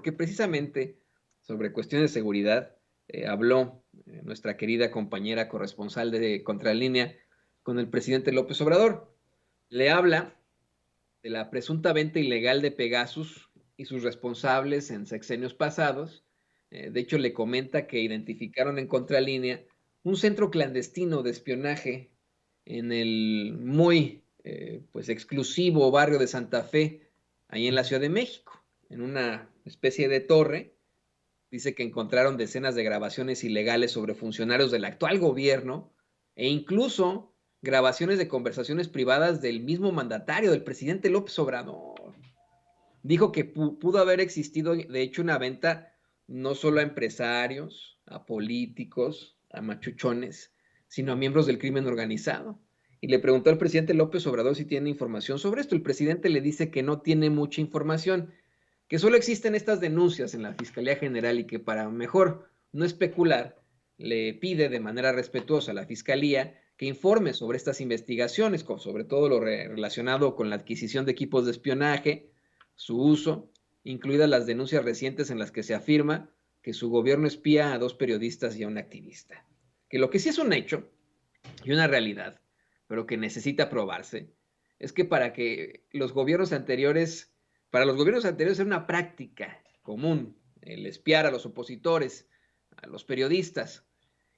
porque precisamente sobre cuestiones de seguridad habló nuestra querida compañera corresponsal de Contralínea con el presidente López Obrador. Le habla de la presunta venta ilegal de Pegasus y sus responsables en sexenios pasados. De hecho, le comenta que identificaron en Contralínea un centro clandestino de espionaje en el muy pues exclusivo barrio de Santa Fe, ahí en la Ciudad de México, en una especie de torre. Dice que encontraron decenas de grabaciones ilegales sobre funcionarios del actual gobierno e incluso grabaciones de conversaciones privadas del mismo mandatario, del presidente López Obrador. Dijo que pudo haber existido, de hecho, una venta no solo a empresarios, a políticos, a machuchones, sino a miembros del crimen organizado. Y le preguntó al presidente López Obrador si tiene información sobre esto. El presidente le dice que no tiene mucha información, que solo existen estas denuncias en la Fiscalía General y que para mejor no especular, le pide de manera respetuosa a la Fiscalía que informe sobre estas investigaciones, sobre todo lo relacionado con la adquisición de equipos de espionaje, su uso, incluidas las denuncias recientes en las que se afirma que su gobierno espía a 2 periodistas y a un activista. Que lo que sí es un hecho y una realidad, pero que necesita probarse, es que para los gobiernos anteriores era una práctica común el espiar a los opositores, a los periodistas,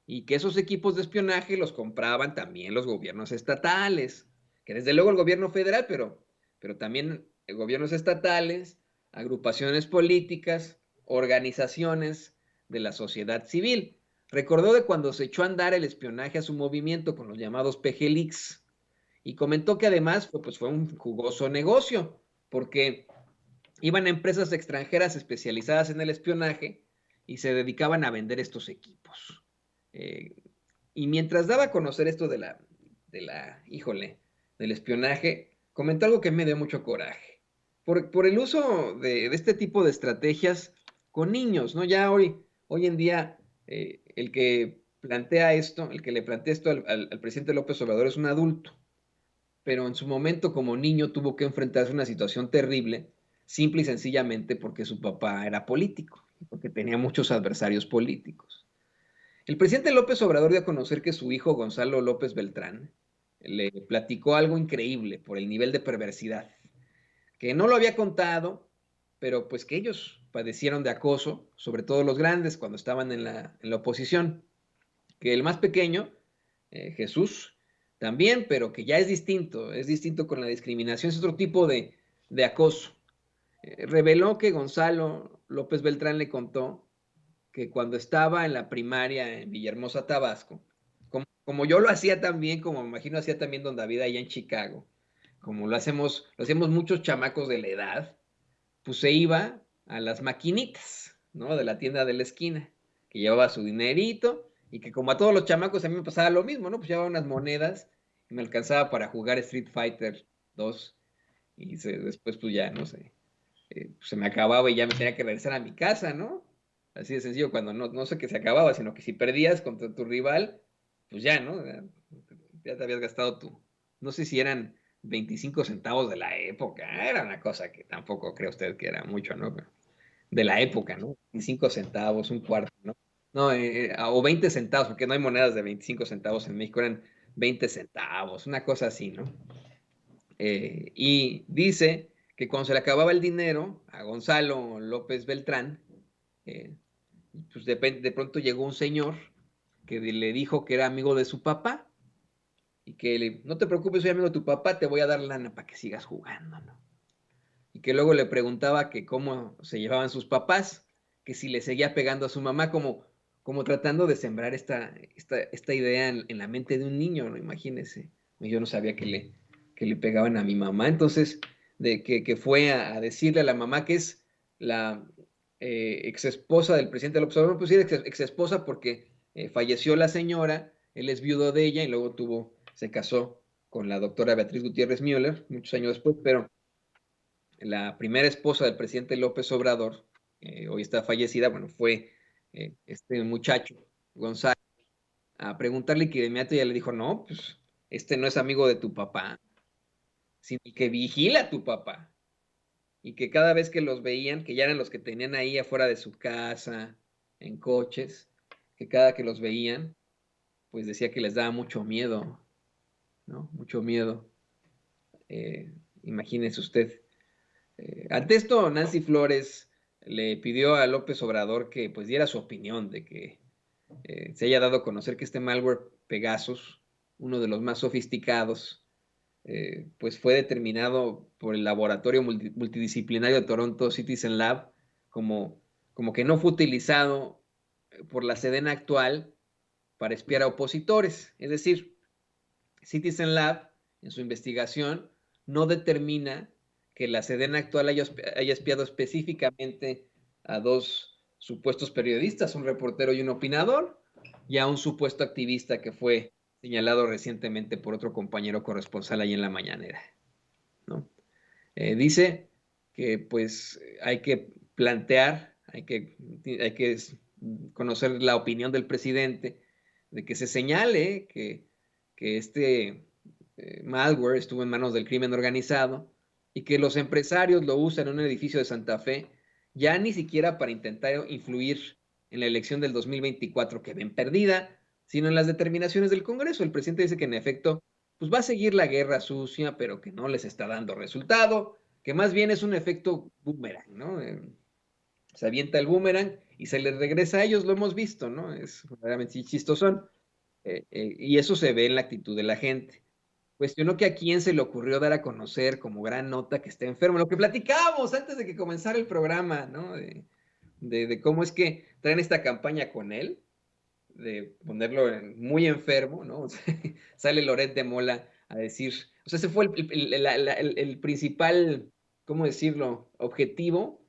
y que esos equipos de espionaje los compraban también los gobiernos estatales, que desde luego el gobierno federal, pero también gobiernos estatales, agrupaciones políticas, organizaciones de la sociedad civil. Recordó de cuando se echó a andar el espionaje a su movimiento con los llamados PGLeaks y comentó que además fue un jugoso negocio, porque iban a empresas extranjeras especializadas en el espionaje y se dedicaban a vender estos equipos. Eh, y mientras daba a conocer esto híjole, del espionaje, comentó algo que me dio mucho coraje. Por el uso de este tipo de estrategias con niños, ¿no? Ya hoy en día, el que plantea esto, el que le plantea esto al presidente López Obrador es un adulto, pero en su momento como niño tuvo que enfrentarse a una situación terrible, simple y sencillamente porque su papá era político, porque tenía muchos adversarios políticos. El presidente López Obrador dio a conocer que su hijo Gonzalo López Beltrán le platicó algo increíble por el nivel de perversidad, que no lo había contado, pero pues que ellos padecieron de acoso, sobre todo los grandes cuando estaban en la oposición, que el más pequeño, Jesús, también, pero que ya es distinto con la discriminación, es otro tipo de acoso. Reveló que Gonzalo López Beltrán le contó que cuando estaba en la primaria en Villahermosa, Tabasco, como yo lo hacía también, como me imagino hacía también don David allá en Chicago, como lo hacemos muchos chamacos de la edad, pues se iba a las maquinitas, ¿no? De la tienda de la esquina, que llevaba su dinerito y que como a todos los chamacos a mí me pasaba lo mismo, ¿no? Pues llevaba unas monedas y me alcanzaba para jugar Street Fighter 2 y después pues ya, no sé, pues se me acababa y ya me tenía que regresar a mi casa, ¿no? Así de sencillo, cuando no sé que se acababa, sino que si perdías contra tu rival, pues ya, ¿no? Ya te habías gastado no sé si eran 25 centavos de la época, era una cosa que tampoco cree usted que era mucho, ¿no? Pero de la época, ¿no? 25 centavos, un cuarto, ¿no? No, o 20 centavos, porque no hay monedas de 25 centavos en México, eran 20 centavos, una cosa así, ¿no? Y dice que cuando se le acababa el dinero a Gonzalo López Beltrán, eh, pues de pronto llegó un señor que le dijo que era amigo de su papá y que no te preocupes, soy amigo de tu papá, te voy a dar lana para que sigas jugando, ¿no? Y que luego le preguntaba que cómo se llevaban sus papás, que si le seguía pegando a su mamá, como tratando de sembrar esta idea en la mente de un niño, ¿no? Imagínese. Yo no sabía que le pegaban a mi mamá, entonces, que fue a decirle a la mamá que es la ex esposa del presidente López Obrador, pues sí, ex esposa porque falleció la señora, él es viudo de ella y luego se casó con la doctora Beatriz Gutiérrez Müller muchos años después, pero la primera esposa del presidente López Obrador, hoy está fallecida, bueno, fue este muchacho, Gonzalo, a preguntarle que de inmediato ella le dijo, no, pues este no es amigo de tu papá, sino el que vigila a tu papá. y que cada vez que los veían, que ya eran los que tenían ahí afuera de su casa, en coches, que cada que los veían, pues decía que les daba mucho miedo, ¿no? Mucho miedo. Eh, Imagínese usted. Ante esto, Nancy Flores le pidió a López Obrador que pues diera su opinión de que se haya dado a conocer que este malware Pegasus, uno de los más sofisticados, pues fue determinado por el laboratorio multidisciplinario de Toronto Citizen Lab como, como que no fue utilizado por la Sedena actual para espiar a opositores. Es decir, Citizen Lab, en su investigación, no determina que la Sedena actual haya espiado específicamente a dos supuestos periodistas, un reportero y un opinador, y a un supuesto activista que fue señalado recientemente por otro compañero corresponsal ahí en la mañanera, ¿no? Dice que pues hay que plantear, hay que conocer la opinión del presidente, de que se señale que este malware estuvo en manos del crimen organizado y que los empresarios lo usan en un edificio de Santa Fe, ya ni siquiera para intentar influir en la elección del 2024 que ven perdida, sino en las determinaciones del Congreso. El presidente dice que en efecto, pues va a seguir la guerra sucia, pero que no les está dando resultado, que más bien es un efecto boomerang, ¿no? Se avienta el boomerang y se les regresa a ellos, lo hemos visto, ¿no? Es verdaderamente chistosón. Y eso se ve en la actitud de la gente. Cuestionó que a quién se le ocurrió dar a conocer como gran nota que está enfermo, lo que platicábamos antes de que comenzara el programa, ¿no? De cómo es que traen esta campaña con él, de ponerlo muy enfermo, ¿no? O sea, sale Loret de Mola a decir, o sea, ese fue el principal, ¿cómo decirlo?, objetivo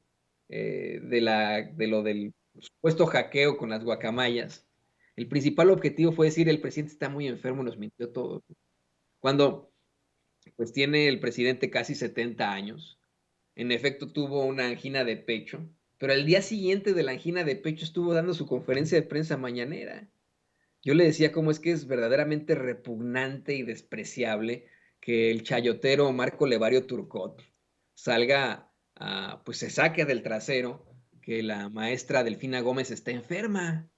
de lo del supuesto hackeo con las guacamayas. El principal objetivo fue decir, el presidente está muy enfermo, nos mintió todo. Cuando pues tiene el presidente casi 70 años. En efecto, tuvo una angina de pecho, pero al día siguiente de la angina de pecho estuvo dando su conferencia de prensa mañanera. Yo le decía cómo es que es verdaderamente repugnante y despreciable que el chayotero Marco Levario Turcot salga pues se saque del trasero que la maestra Delfina Gómez está enferma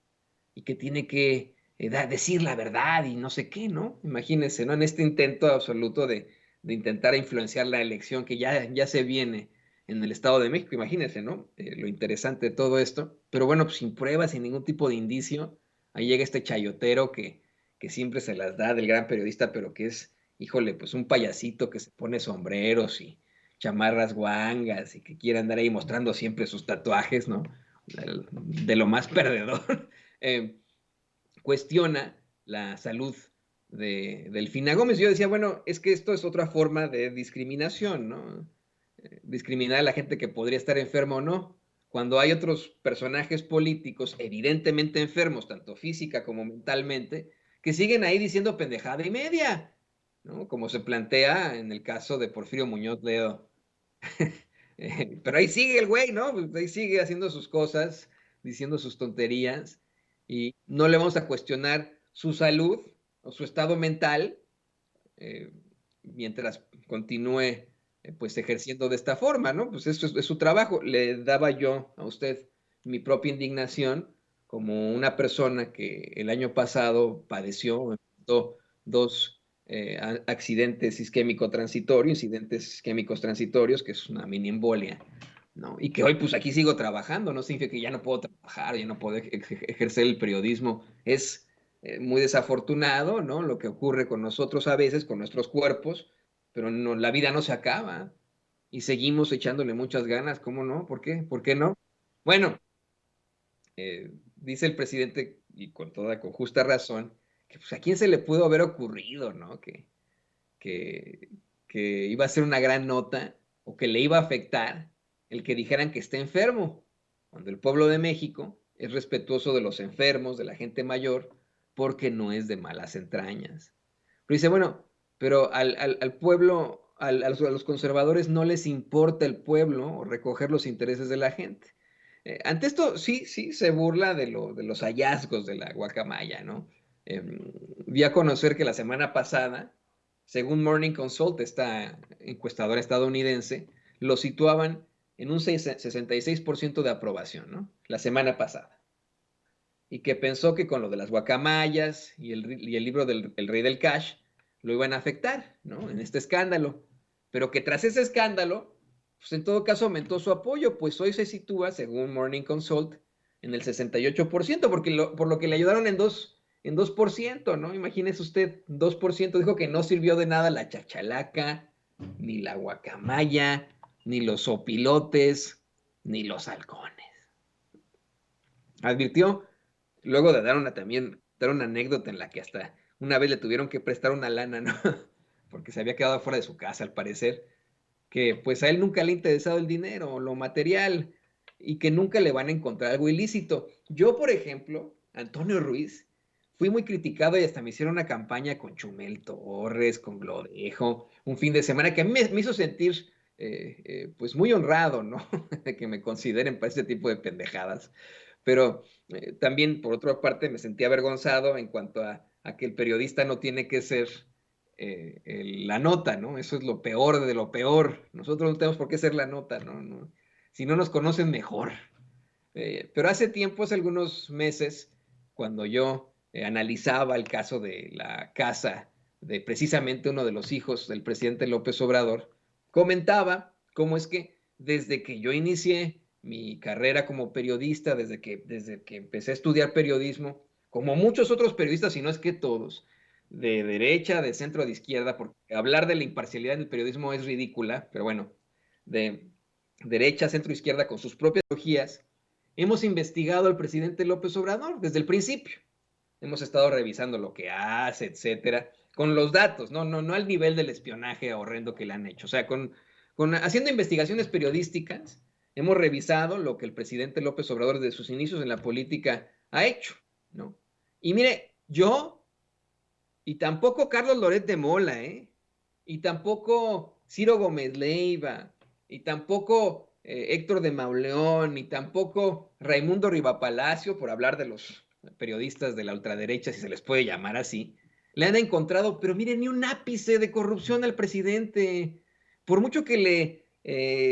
y que tiene que decir la verdad y no sé qué, ¿no? Imagínense, ¿no? En este intento absoluto de intentar influenciar la elección que ya se viene en el Estado de México, imagínense, ¿no? Lo interesante de todo esto, pero bueno, pues sin pruebas, sin ningún tipo de indicio, ahí llega este chayotero que siempre se las da del gran periodista, pero que es, híjole, pues un payasito que se pone sombreros y chamarras guangas y que quiere andar ahí mostrando siempre sus tatuajes, ¿no? De lo más perdedor. Eh, Cuestiona la salud de Delfina Gómez. Yo decía, bueno, es que esto es otra forma de discriminación, ¿no? Discriminar a la gente que podría estar enferma o no. Cuando hay otros personajes políticos evidentemente enfermos, tanto física como mentalmente, que siguen ahí diciendo pendejada y media, ¿no? Como se plantea en el caso de Porfirio Muñoz Ledo. Pero ahí sigue el güey, ¿no? Pues ahí sigue haciendo sus cosas, diciendo sus tonterías, y no le vamos a cuestionar su salud o su estado mental eh, mientras continúe pues ejerciendo de esta forma, ¿no? Pues eso es su trabajo. Le daba yo a usted mi propia indignación como una persona que el año pasado padeció dos accidentes isquémico transitorios, incidentes isquémicos transitorios, que es una mini embolia, ¿no? Y que hoy pues aquí sigo trabajando, no significa que ya no puedo trabajar, ya no puedo ejercer el periodismo, es muy desafortunado, ¿no? Lo que ocurre con nosotros a veces, con nuestros cuerpos, pero no, la vida no se acaba y seguimos echándole muchas ganas, ¿cómo no? ¿Por qué? ¿Por qué no? Bueno, dice el presidente, y con justa razón, que pues a quién se le pudo haber ocurrido, ¿no? Que, que iba a ser una gran nota o que le iba a afectar el que dijeran que está enfermo, cuando el pueblo de México es respetuoso de los enfermos, de la gente mayor, porque no es de malas entrañas. Pero dice, bueno, pero al pueblo, a los conservadores no les importa el pueblo o recoger los intereses de la gente. Ante esto, sí, se burla de los hallazgos de la guacamaya, ¿no? Eh, Vi a conocer que la semana pasada, según Morning Consult, esta encuestadora estadounidense, lo situaban en un 66% de aprobación, ¿no? La semana pasada. Y que pensó que con lo de las guacamayas y el libro del El Rey del Cash lo iban a afectar, ¿no? En este escándalo. Pero que tras ese escándalo, pues en todo caso aumentó su apoyo, pues hoy se sitúa, según Morning Consult, en el 68%, por lo que le ayudaron en 2%, ¿no? Imagínese usted, 2%, dijo que no sirvió de nada la chachalaca, ni la guacamaya, ni los opilotes, ni los halcones. Advirtió, luego de dar una anécdota en la que hasta una vez le tuvieron que prestar una lana, ¿no? Porque se había quedado fuera de su casa, al parecer, que pues a él nunca le ha interesado el dinero, lo material, y que nunca le van a encontrar algo ilícito. Yo, por ejemplo, Antonio Ruiz, fui muy criticado y hasta me hicieron una campaña con Chumel Torres, con Glodejo, un fin de semana que a mí me hizo sentir pues muy honrado, ¿no? De que me consideren para este tipo de pendejadas. Pero también, por otra parte, me sentí avergonzado en cuanto a que el periodista no tiene que ser la nota, ¿no? Eso es lo peor de lo peor. Nosotros no tenemos por qué ser la nota, ¿no? Si no nos conocen mejor. Pero hace tiempo, hace algunos meses, cuando yo analizaba el caso de la casa de precisamente uno de los hijos del presidente López Obrador, comentaba cómo es que desde que yo inicié mi carrera como periodista, desde que empecé a estudiar periodismo, como muchos otros periodistas, y no es que todos, de derecha, de centro, de izquierda, porque hablar de la imparcialidad en el periodismo es ridícula, pero bueno, de derecha, centro, izquierda, con sus propias ideologías, hemos investigado al presidente López Obrador desde el principio. Hemos estado revisando lo que hace, etcétera, con los datos, no al nivel del espionaje horrendo que le han hecho. O sea, haciendo investigaciones periodísticas, hemos revisado lo que el presidente López Obrador desde sus inicios en la política ha hecho, ¿no? Y mire, yo, y tampoco Carlos Loret de Mola, y tampoco Ciro Gómez Leiva, y tampoco Héctor de Mauleón, y tampoco Raimundo Rivapalacio, por hablar de los periodistas de la ultraderecha, si se les puede llamar así, le han encontrado, pero miren, ni un ápice de corrupción al presidente. Por mucho que le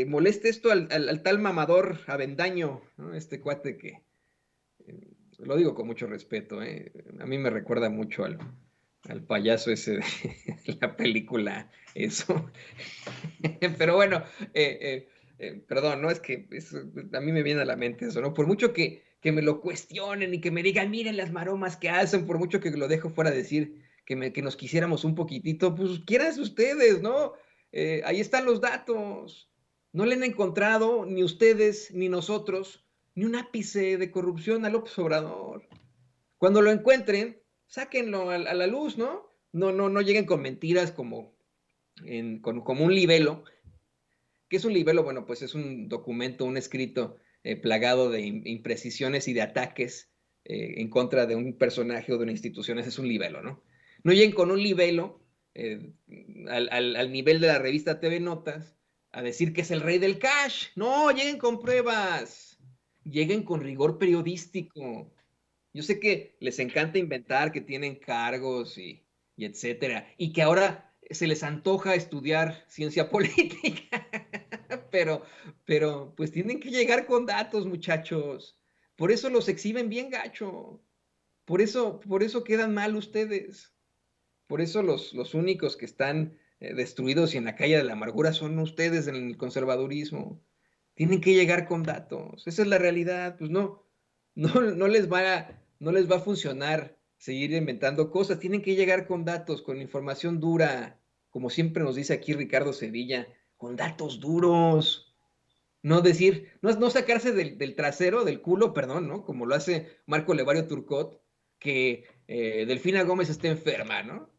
moleste esto al tal mamador Avendaño, ¿no? Este cuate que, lo digo con mucho respeto, a mí me recuerda mucho al payaso ese de la película, eso. Pero bueno, perdón, no es que a mí me viene a la mente eso, ¿no? Por mucho que me lo cuestionen y que me digan, miren las maromas que hacen, por mucho que lo dejo fuera de decir que nos quisiéramos un poquitito, pues quieran ustedes, ¿no? Ahí están los datos. No le han encontrado ni ustedes ni nosotros ni un ápice de corrupción a López Obrador. Cuando lo encuentren, sáquenlo a la luz, ¿no? No lleguen con mentiras como un libelo. ¿Qué es un libelo? Bueno, pues es un documento, un escrito plagado de imprecisiones y de ataques en contra de un personaje o de una institución. Ese es un libelo, ¿no? No lleguen con un libelo eh, al nivel de la revista TV Notas a decir que es el rey del cash. No, lleguen con pruebas. Lleguen con rigor periodístico. Yo sé que les encanta inventar que tienen cargos y etcétera, y que ahora se les antoja estudiar ciencia política, pero, pues tienen que llegar con datos, muchachos. Por eso los exhiben bien gacho. Por eso quedan mal ustedes. Por eso los únicos que están destruidos y en la calle de la amargura son ustedes en el conservadurismo. Tienen que llegar con datos. Esa es la realidad. Pues no les va a funcionar seguir inventando cosas. Tienen que llegar con datos, con información dura, como siempre nos dice aquí Ricardo Sevilla, con datos duros. No decir, no sacarse del trasero, del culo, perdón, ¿no? Como lo hace Marco Levario Turcot, que Delfina Gómez está enferma, ¿no?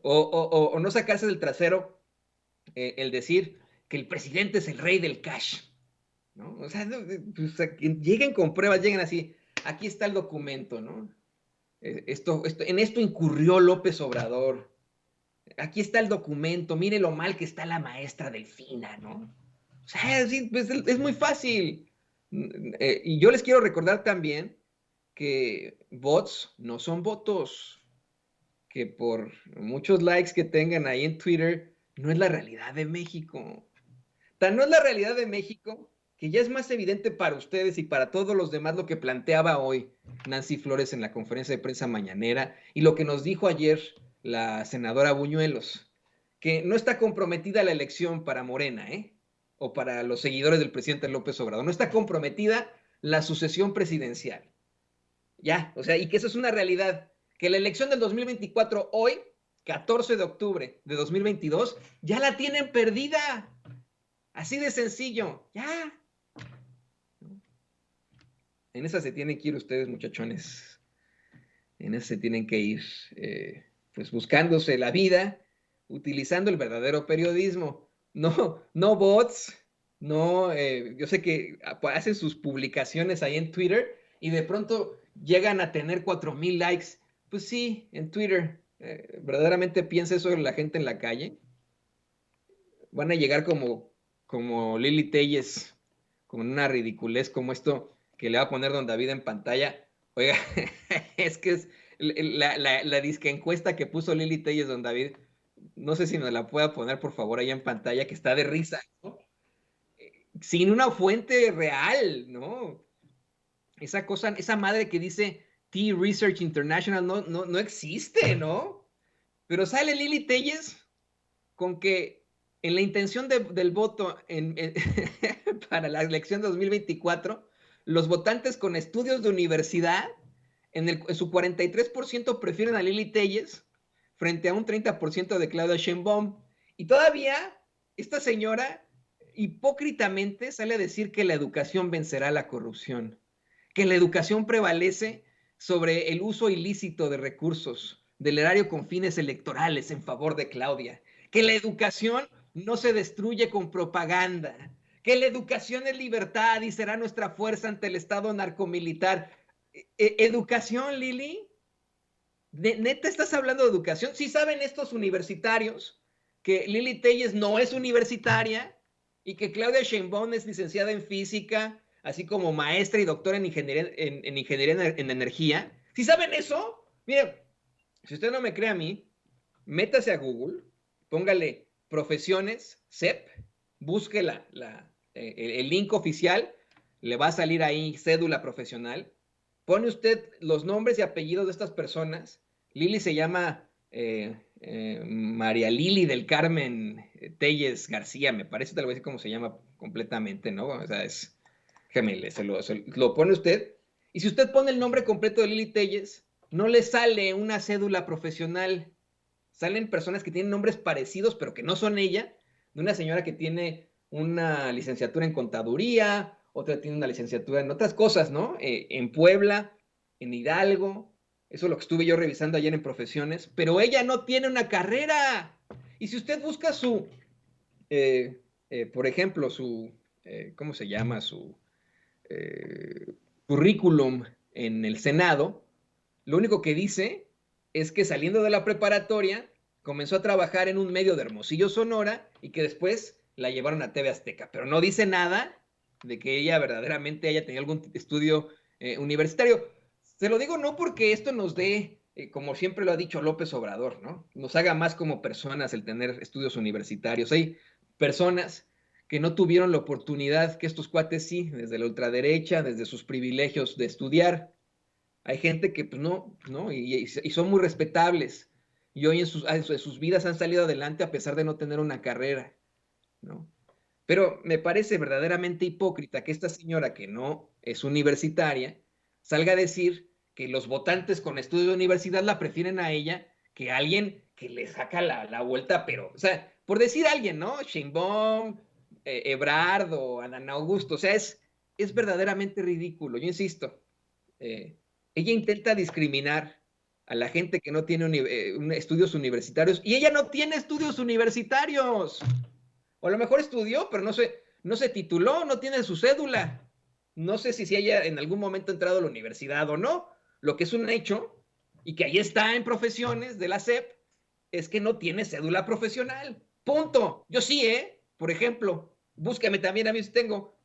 O no sacarse del trasero el decir que el presidente es el rey del cash, ¿no? O sea, pues, lleguen con pruebas, lleguen así, aquí está el documento, ¿no? En esto incurrió López Obrador. Aquí está el documento, mire lo mal que está la maestra Delfina, ¿no? O sea, sí, pues, es muy fácil. Y yo les quiero recordar también que bots no son votos, que por muchos likes que tengan ahí en Twitter, no es la realidad de México. Tan no es la realidad de México que ya es más evidente para ustedes y para todos los demás lo que planteaba hoy Nancy Flores en la conferencia de prensa mañanera y lo que nos dijo ayer la senadora Buñuelos, que no está comprometida la elección para Morena, o para los seguidores del presidente López Obrador, no está comprometida la sucesión presidencial. Ya, o sea, y que eso es una realidad, que la elección del 2024 hoy, 14 de octubre de 2022, ya la tienen perdida. Así de sencillo, ya. En esa se tienen que ir ustedes, muchachones. En esa se tienen que ir, pues buscándose la vida, utilizando el verdadero periodismo. No, no bots, no, yo sé que hacen sus publicaciones ahí en Twitter y de pronto llegan a tener 4,000 likes. Pues sí, en Twitter. ¿Verdaderamente piensa eso la gente en la calle? Van a llegar como Lili Telles, con una ridiculez como esto que le va a poner don David en pantalla. Oiga, es que es la disque encuesta que puso Lili Telles, don David. No sé si me la pueda poner por favor ahí en pantalla, que está de risa, ¿no? Sin una fuente real, ¿no? Esa cosa, esa madre que dice T Research International no existe, ¿no? Pero sale Lili Telles con que en la intención del voto para la elección de 2024, los votantes con estudios de universidad, en su 43% prefieren a Lili Telles frente a un 30% de Claudia Sheinbaum. Y todavía esta señora hipócritamente sale a decir que la educación vencerá la corrupción, que la educación prevalece sobre el uso ilícito de recursos del erario con fines electorales en favor de Claudia, que la educación no se destruye con propaganda, que la educación es libertad y será nuestra fuerza ante el Estado narcomilitar. ¿Educación, Lili? ¿Neta estás hablando de educación? ¿Sí saben estos universitarios que Lili Telles no es universitaria y que Claudia Sheinbaum es licenciada en física, así como maestra y doctora en ingeniería en energía? ¿Sí saben eso? Miren, si usted no me cree a mí, métase a Google, póngale profesiones CEP, busque el link oficial, le va a salir ahí cédula profesional, pone usted los nombres y apellidos de estas personas. Lili se llama María Lili del Carmen Telles García, me parece, tal vez cómo se llama completamente, ¿no? O sea, es Gemele, lo pone usted. Y si usted pone el nombre completo de Lili Telles, no le sale una cédula profesional. Salen personas que tienen nombres parecidos, pero que no son ella, de una señora que tiene una licenciatura en contaduría, otra tiene una licenciatura en otras cosas, ¿no? En Puebla, en Hidalgo, eso es lo que estuve yo revisando ayer en profesiones, pero ella no tiene una carrera. Y si usted busca por ejemplo, ¿cómo se llama? Su currículum en el Senado, lo único que dice es que saliendo de la preparatoria comenzó a trabajar en un medio de Hermosillo, Sonora, y que después la llevaron a TV Azteca, pero no dice nada de que ella verdaderamente haya tenido algún estudio universitario. Se lo digo no porque esto nos dé, como siempre lo ha dicho López Obrador, ¿no? Nos haga más como personas el tener estudios universitarios. Hay personas que no tuvieron la oportunidad que estos cuates sí, desde la ultraderecha, desde sus privilegios de estudiar. Hay gente que pues no, y son muy respetables. Y hoy en sus vidas han salido adelante a pesar de no tener una carrera, ¿no? Pero me parece verdaderamente hipócrita que esta señora que no es universitaria salga a decir que los votantes con estudios de universidad la prefieren a ella que a alguien que le saca la vuelta, pero, o sea, por decir a alguien, ¿no? Sheinbaum, Ebrard o Adán Augusto, o sea, es verdaderamente ridículo, yo insisto. eh, Ella intenta discriminar a la gente que no tiene estudios universitarios y ella no tiene estudios universitarios. O a lo mejor estudió, pero no se tituló, no tiene su cédula. No sé si haya en algún momento entrado a la universidad o no. Lo que es un hecho, y que ahí está en profesiones de la SEP, es que no tiene cédula profesional. Punto. Yo sí, ¿eh? Por ejemplo, búscame también a mí si tengo.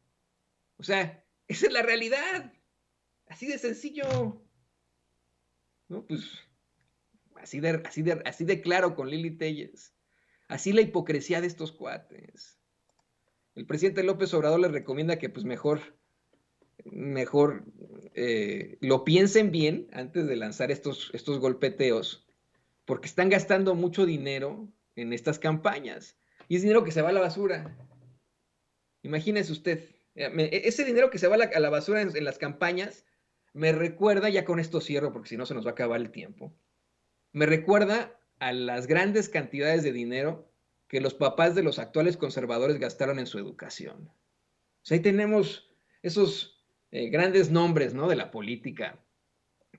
O sea, esa es la realidad. Así de sencillo. ¿No? Pues así de claro con Lili Telles. Así la hipocresía de estos cuates. El presidente López Obrador les recomienda que pues mejor lo piensen bien antes de lanzar estos golpeteos, porque están gastando mucho dinero en estas campañas y es dinero que se va a la basura. Imagínese usted, ese dinero que se va a la basura en las campañas me recuerda, ya con esto cierro porque si no se nos va a acabar el tiempo, me recuerda a las grandes cantidades de dinero que los papás de los actuales conservadores gastaron en su educación. O sea, ahí tenemos esos grandes nombres, ¿no?, de la política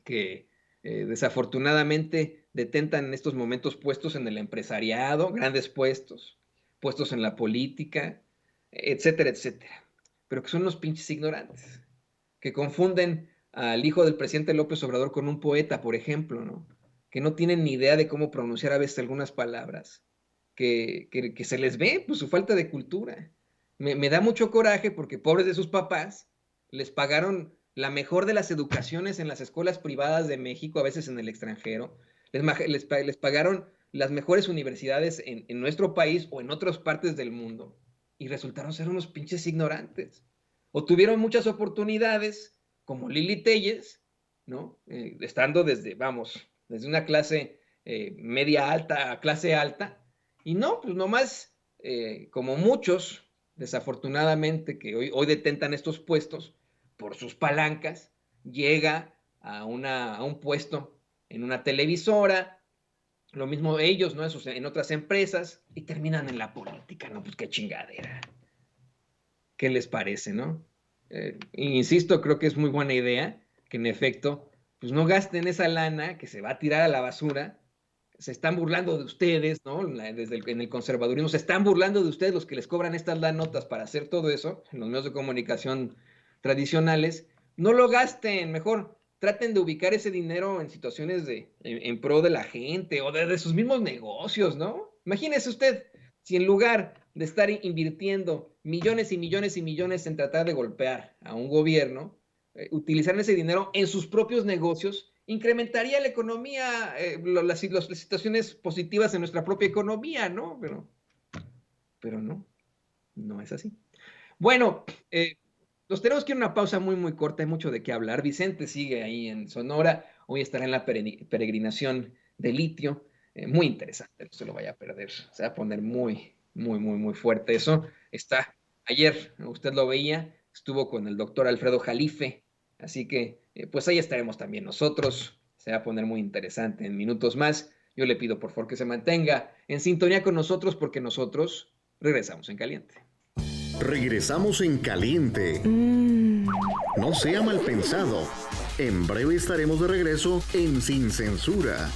que desafortunadamente detentan en estos momentos puestos en el empresariado, grandes puestos, puestos en la política, etcétera, etcétera. Pero que son unos pinches ignorantes, que confunden al hijo del presidente López Obrador con un poeta, por ejemplo, ¿no? Que no tienen ni idea de cómo pronunciar a veces algunas palabras, que se les ve pues, su falta de cultura. Me da mucho coraje porque pobres de sus papás les pagaron la mejor de las educaciones en las escuelas privadas de México, a veces en el extranjero, les pagaron las mejores universidades en nuestro país o en otras partes del mundo y resultaron ser unos pinches ignorantes. O tuvieron muchas oportunidades, como Lili Telles, ¿no? Estando desde una clase media alta a clase alta, y no, pues nomás, como muchos, desafortunadamente, que hoy detentan estos puestos por sus palancas, llega a un puesto en una televisora, lo mismo ellos, ¿no? En otras empresas, y terminan en la política, ¿no? Pues qué chingadera. ¿Qué les parece, no? Insisto, creo que es muy buena idea que en efecto, pues no gasten esa lana que se va a tirar a la basura. Se están burlando de ustedes, ¿no? En el conservadurismo, se están burlando de ustedes los que les cobran estas notas para hacer todo eso en los medios de comunicación tradicionales. No lo gasten, mejor traten de ubicar ese dinero en situaciones en pro de la gente o de sus mismos negocios, ¿no? Imagínese usted, si en lugar de estar invirtiendo millones y millones y millones en tratar de golpear a un gobierno, utilizar ese dinero en sus propios negocios, incrementaría la economía, las situaciones positivas en nuestra propia economía, ¿no? Pero no es así. Bueno, nos tenemos que ir a una pausa muy, muy corta, hay mucho de qué hablar. Vicente sigue ahí en Sonora, hoy estará en la peregrinación de litio, muy interesante, no se lo vaya a perder, se va a poner muy, muy, muy, muy fuerte eso. Ayer, usted lo veía, estuvo con el doctor Alfredo Jalife, así que pues ahí estaremos también nosotros, se va a poner muy interesante en minutos más. Yo le pido por favor que se mantenga en sintonía con nosotros porque nosotros regresamos en caliente. Regresamos en caliente. No sea mal pensado. En breve estaremos de regreso en Sin Censura.